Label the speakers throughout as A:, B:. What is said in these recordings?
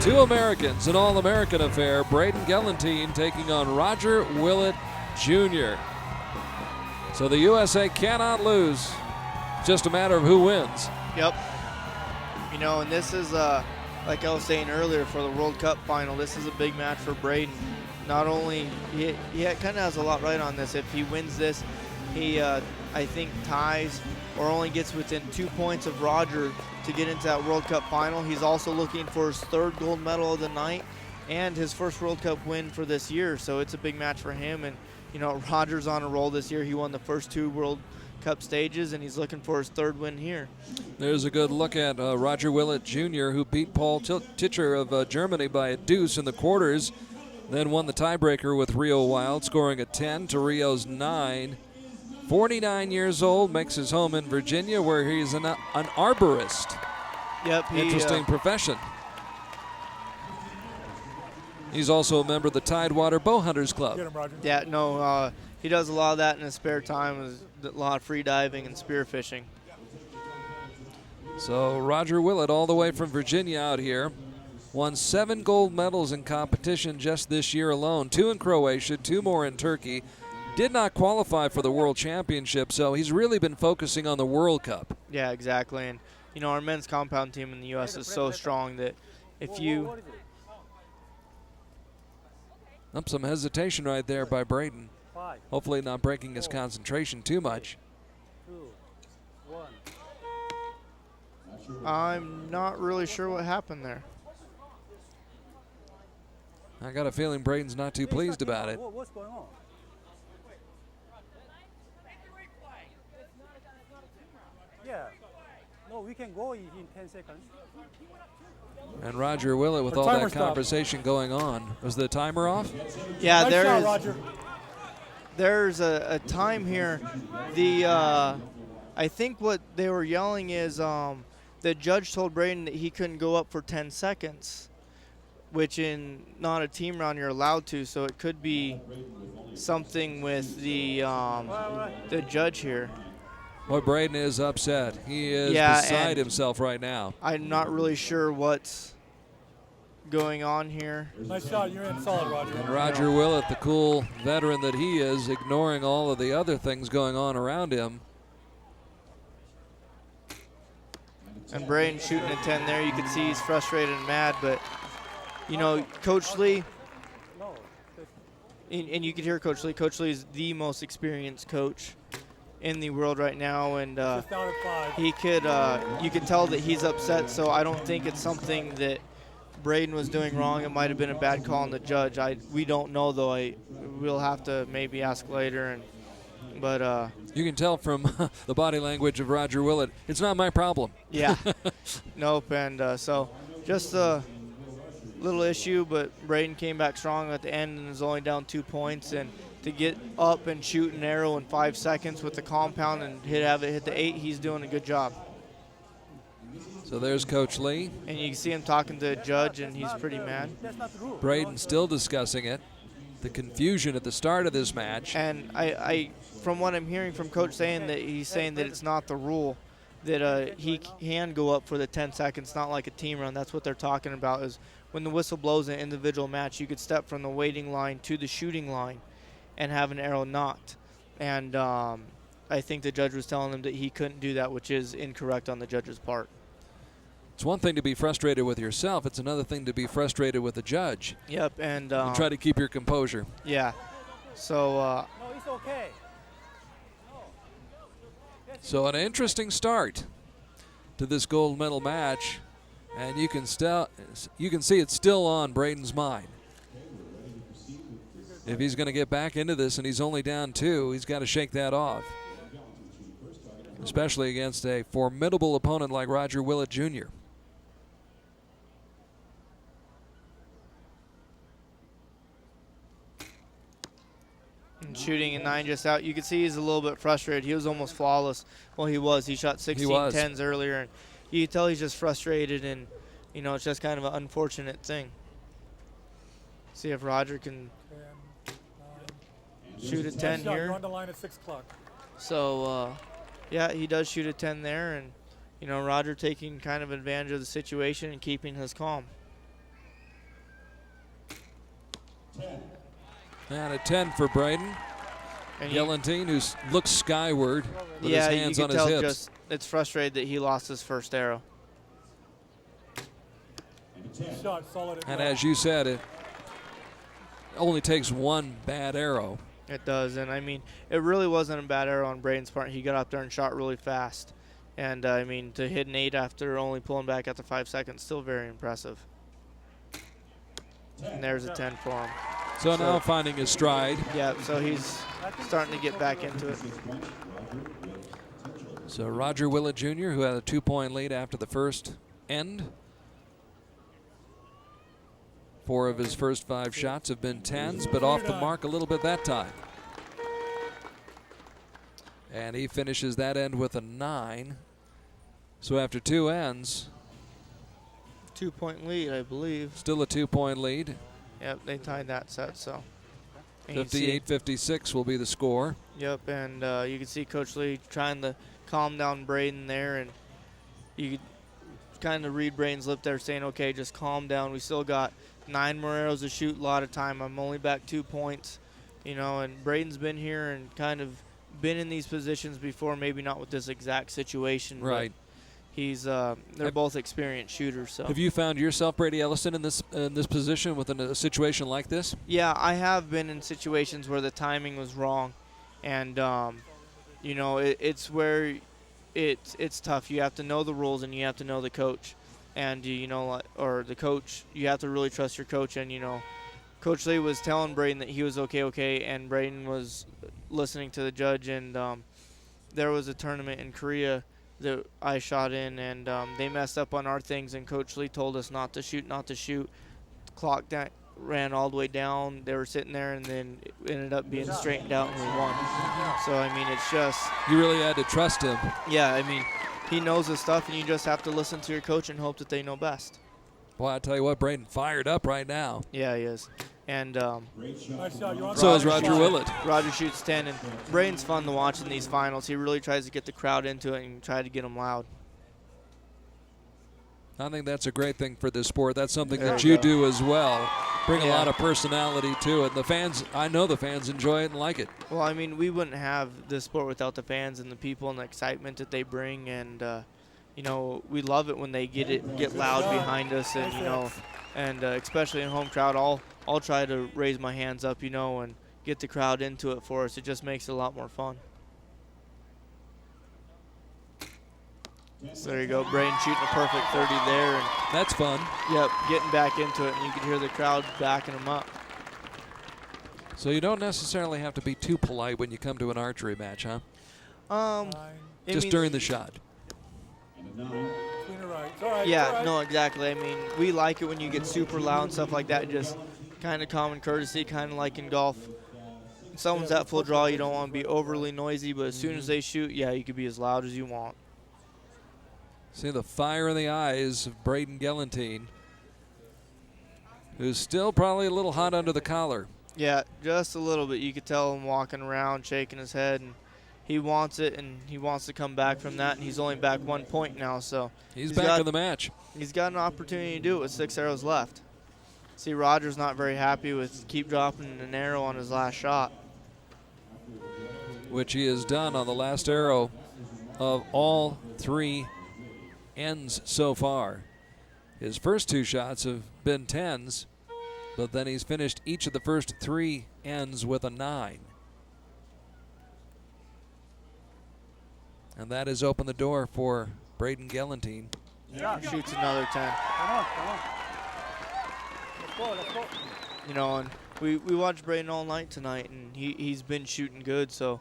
A: Two Americans, an All-American affair. Braden Gellenthien taking on Rodger Willet Jr. So the USA cannot lose. Just a matter of who wins.
B: Yep. You know, and this is, like I was saying earlier, for the World Cup final, this is a big match for Braden. Not only, he kind of has a lot right on this. If he wins this, he, I think, ties or only gets within 2 points of Rodger to get into that World Cup final. He's also looking for his third gold medal of the night and his first World Cup win for this year. So it's a big match for him. And, you know, Rodger's on a roll this year. He won the first 2 World Cup stages, and he's looking for his third win here.
A: There's a good look at Rodger Willet Jr., who beat Paul Titscher of Germany by a deuce in the quarters, then won the tiebreaker with Rio Wild, scoring a 10 to Rio's 9. 49 years old, makes his home in Virginia, where he's an arborist.
B: Yep.
A: Interesting profession. He's also a member of the Tidewater Bowhunters Club.
B: Yeah, no, he does a lot of that in his spare time, a lot of free diving and spearfishing.
A: So Rodger Willet, all the way from Virginia out here, won 7 gold medals in competition just this year alone. 2 in Croatia, 2 more in Turkey. Did not qualify for the World Championship, so he's really been focusing on the World Cup.
B: Yeah, exactly. And, you know, our men's compound team in the U.S. is so strong that if you...
A: Up some hesitation right there by Braden. Hopefully not breaking his concentration too much.
B: I'm not really sure what happened there.
A: I got a feeling Braden's not too pleased about it.
C: What's going on? Yeah. No, we can go in 10 seconds.
A: And Rodger Willet, with all that conversation going on, was the timer off?
B: Yeah,
C: Nice
B: there
C: shot,
B: is.
C: Rodger.
B: There's a time here. I think what they were yelling is the judge told Braden that he couldn't go up for 10 seconds, which in not a team round you're allowed to. So it could be something with the judge here.
A: Boy, Braden is upset. He is beside himself right now.
B: I'm not really sure what's going on here.
C: Nice shot. You're in solid, Rodger.
A: And Rodger Willet, the cool veteran that he is, ignoring all of the other things going on around him.
B: And Braden shooting a 10 there. You can see he's frustrated and mad, but, you know, Coach Lee, and you can hear Coach Lee. Coach Lee is the most experienced coach in the world right now, and he could, you can tell that he's upset. So I don't think it's something that Braden was doing wrong. It might have been a bad call on the judge. We don't know though. We'll have to maybe ask later. But
A: you can tell from the body language of Rodger Willet, it's not my problem.
B: Yeah. Nope. And so just a little issue, but Braden came back strong at the end and is only down 2 points. And to get up and shoot an arrow in 5 seconds with the compound and have it hit the 8, he's doing a good job.
A: So there's Coach Lee.
B: And you can see him talking to a judge, and he's pretty mad.
A: Braden still discussing it. The confusion at the start of this match.
B: And I from what I'm hearing from Coach saying that he's saying that it's not the rule that he can go up for the 10 seconds, not like a team run. That's what they're talking about, is when the whistle blows in an individual match, you could step from the waiting line to the shooting line and have an arrow knocked. And I think the judge was telling him that he couldn't do that, which is incorrect on the judge's part.
A: It's one thing to be frustrated with yourself. It's another thing to be frustrated with the judge.
B: Yep, and
A: try to keep your composure.
B: Yeah. So.
C: No, it's okay.
A: So an interesting start to this gold medal match, and you can see it's still on Braden's mind. If he's going to get back into this and he's only down 2, he's got to shake that off, especially against a formidable opponent like Rodger Willet Jr.
B: And shooting a 9 just out. You can see he's a little bit frustrated. He was almost flawless. Well, he was. He shot 16 10s earlier. And you can tell he's just frustrated, and, you know, it's just kind of an unfortunate thing. See if Rodger can shoot a 10 here.
C: You're on the line at 6 o'clock.
B: So, yeah, he does shoot a 10 there. And, you know, Rodger taking kind of advantage of the situation and keeping his calm.
A: And a 10 for Braden
B: And
A: Gellenthien, who looks skyward with his hands
B: you
A: on
B: can
A: his
B: tell
A: hips.
B: it's frustrated that he lost his first arrow.
C: Shot solid.
A: And as you said, it only takes one bad arrow.
B: It does, and I mean, it really wasn't a bad arrow on Braden's part. He got up there and shot really fast. And I mean, to hit an 8 after only pulling back after 5 seconds, still very impressive. And there's a 10 for him.
A: So now finding his stride.
B: Yeah, so he's starting to get back into it.
A: So Rodger Willet Jr., who had a 2-point lead after the first end. 4 of his first 5 shots have been 10s, but off the mark a little bit that time. And he finishes that end with a 9. So after 2 ends,
B: 2-point lead, I believe.
A: still a 2-point lead.
B: Yep, they tied that set, so. And you can see-
A: 58-56 will be the score.
B: Yep, and you can see Coach Lee trying to calm down Braden there, and you could kind of read Braden's lip there saying, okay, just calm down. We still got 9 more arrows to shoot, a lot of time. I'm only back 2 points, you know, and Braden's been here and kind of been in these positions before, maybe not with this exact situation.
A: Right.
B: He's they're both experienced shooters. So
A: Have you found yourself, Brady Ellison, in this position within a situation like this?
B: yeah, I have been in situations where the timing was wrong, and you know, it's where it's tough. You have to know the rules and you have to know the coach, and you know, or the coach. You have to really trust your coach, and you know, Coach Lee was telling Braden that he was okay, and Braden was listening to the judge. And there was a tournament in Korea that I shot in, and they messed up on our things, and Coach Lee told us not to shoot. The clock ran all the way down. They were sitting there, and then it ended up being straightened out, and we won. So, I mean, it's just...
A: You really had to trust him.
B: Yeah, I mean, he knows his stuff, and you just have to listen to your coach and hope that they know best.
A: Boy, I tell you what, Braden fired up right now.
B: Yeah, he is. And
A: So is Rodger Willet.
B: Rodger shoots 10, and Braden's fun to watch in these finals. He really tries to get the crowd into it and try to get them loud.
A: I think that's a great thing for this sport. That's something
B: There
A: that
B: you
A: you
B: go.
A: do as well. Bring a
B: Yeah.
A: lot of personality to it. The fans, I know the fans enjoy it and like it.
B: Well, I mean, we wouldn't have this sport without the fans and the people and the excitement that they bring, and you know, we love it when they get loud behind us, and you know, and especially in home crowd, I'll try to raise my hands up, you know, and get the crowd into it for us. It just makes it a lot more fun. So there you go, Braden shooting a perfect 30 there, and
A: That's fun.
B: yep, getting back into it, and you can hear the crowd backing him up.
A: So you don't necessarily have to be too polite when you come to an archery match, huh?
B: I
A: Just
B: mean,
A: during the shot.
B: yeah, no, exactly. I mean, we like it when you get super loud and stuff like that. Just kind of common courtesy, kind of like in golf. When someone's at full draw, you don't want to be overly noisy, but as soon as they shoot, yeah, you can be as loud as you want.
A: See the fire in the eyes of Braden Gellenthien, who's still probably a little hot under the collar.
B: Yeah, just a little bit. You could tell him walking around, shaking his head, and he wants it, and he wants to come back from that, and he's only back 1 point now, so
A: He's back in the match.
B: he's got an opportunity to do it with 6 arrows left. See, Rodger's not very happy with keep dropping an arrow on his last shot.
A: Which he has done on the last arrow of all 3 ends so far. His first 2 shots have been 10s, but then he's finished each of the first 3 ends with a 9. And that has opened the door for Braden Gellenthien.
B: Yeah, shoots another 10.
C: Come on. Let's go.
B: You know, and we watched Braden all night tonight, and he's been shooting good, so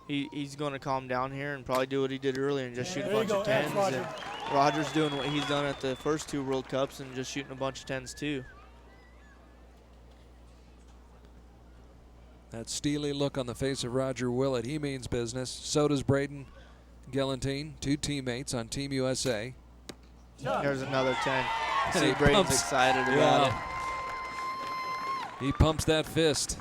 B: he's going to calm down here and probably do what he did earlier and just shoot a bunch of 10s. And Rodger's doing what he's done at the first 2 World Cups and just shooting a bunch of 10s too.
A: That steely look on the face of Rodger Willet, he means business. So does Braden Gellenthien, 2 teammates on Team USA.
B: There's another 10.
A: And
B: See,
A: he
B: Braden's
A: pumps-
B: excited about it.
A: He pumps that fist.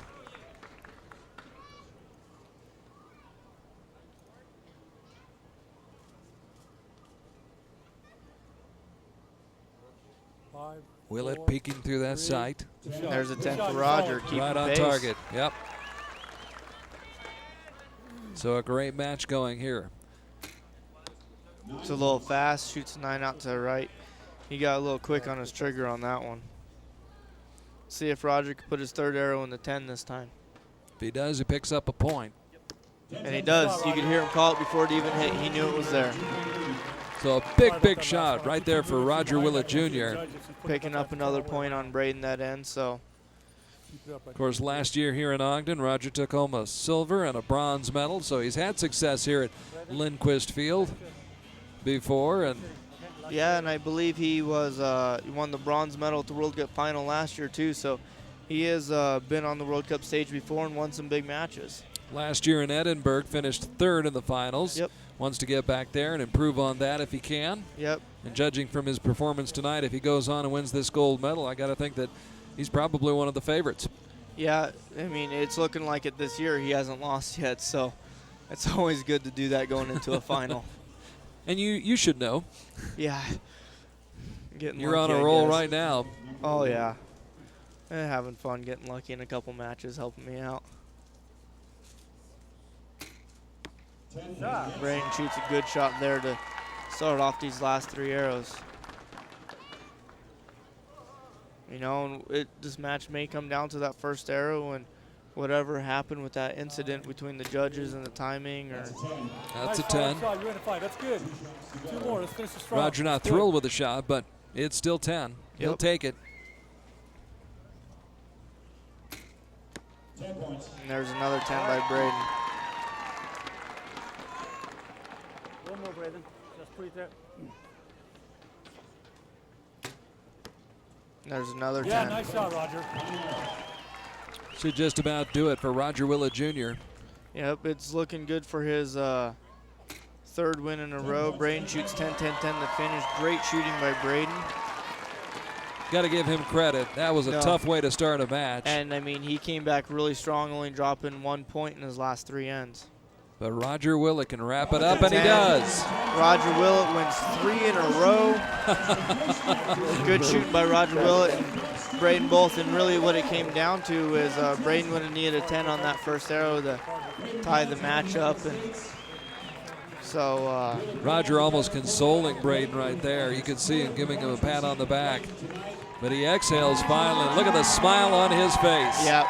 A: Willet peeking through that sight.
B: There's a 10 for Rodger. Keep
A: Right on
B: pace.
A: target. Yep. So a great match going here.
B: It's a little fast. Shoots a 9 out to the right. He got a little quick on his trigger on that one. See if Rodger can put his third arrow in the 10 this time.
A: If he does, he picks up a point.
B: And he does. You could hear him call it before it even hit. He knew it was there.
A: So a big shot right there for Rodger Willet Jr.
B: Picking up another point on Braden that end. So,
A: of course, last year here in Ogden, Rodger took home a silver and a bronze medal. So he's had success here at Lindquist Field before. And
B: yeah, and I believe he was he won the bronze medal at the World Cup final last year too. So he has been on the World Cup stage before and won some big matches.
A: Last year in Edinburgh, finished third in the finals.
B: Yep.
A: Wants to get back there and improve on that if he can.
B: Yep.
A: And judging from his performance tonight, if he goes on and wins this gold medal, I got to think that he's probably one of the favorites.
B: Yeah, I mean, it's looking like it this year. He hasn't lost yet, so it's always good to do that going into a final.
A: And you should know.
B: Yeah.
A: You're on a roll right now.
B: Oh, yeah. Having fun, getting lucky in a couple matches, helping me out. Braden shoots a good shot there to start off these last 3 arrows. You know, this match may come down to that first arrow and whatever happened with that incident between the judges and the timing. Or
A: That's a 10.
C: You're in a fight. That's good. 2 more. Let's finish the strong.
A: Rodger not thrilled with the shot, but it's still 10. He'll take it.
B: And there's another 10 by Braden.
C: One more, Braden. Just put it there.
B: There's another 10.
C: Yeah, nice shot, Rodger.
A: Should just about do it for Rodger Willet Jr.
B: Yep, it's looking good for his third win in a row. Braden shoots 10-10-10 to finish. Great shooting by Braden.
A: Got to give him credit. That was a tough way to start a match.
B: And, I mean, he came back really strong, only dropping 1 point in his last 3 ends.
A: But Rodger Willet can wrap it up, and he does.
B: Rodger Willet wins 3 in a row. Good shooting by Rodger Willet and Braden both. And really what it came down to is Braden would have needed a 10 on that first arrow to tie the match up. And so
A: Rodger almost consoling Braden right there. You could see him giving him a pat on the back. But he exhales finally. Look at the smile on his face.
B: yeah.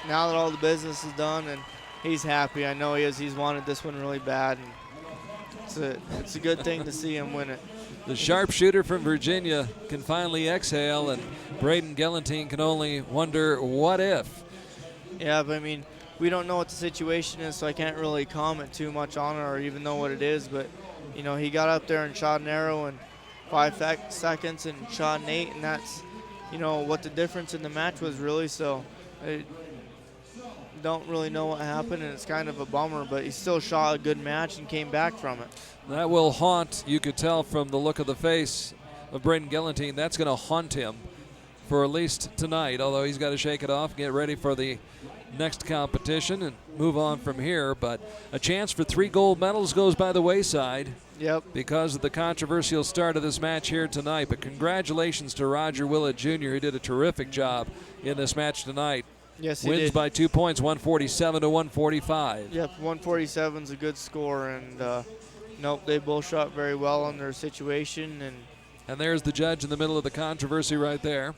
B: Now that all the business is done and he's happy. I know he is. He's wanted this one really bad. And it's a good thing to see him win it.
A: The sharpshooter from Virginia can finally exhale, and Braden Gellenthien can only wonder what if.
B: Yeah, but I mean, we don't know what the situation is, so I can't really comment too much on it or even know what it is. But, you know, he got up there and shot an arrow in 5 seconds and shot an 8, and that's, you know, what the difference in the match was really. So I don't really know what happened, and it's kind of a bummer, but he still shot a good match and came back from it.
A: That will haunt, you could tell from the look of the face of Braden Gellenthien, that's going to haunt him for at least tonight, although he's got to shake it off, get ready for the next competition and move on from here. But a chance for 3 gold medals goes by the wayside.
B: Yep.
A: Because of the controversial start of this match here tonight. But congratulations to Rodger Willet Jr., who did a terrific job in this match tonight.
B: Yes, he
A: Wins
B: did.
A: by 2 points, 147 to 145.
B: Yep, 147 is a good score, and nope, they both shot very well on their situation.
A: And there's the judge in the middle of the controversy right there.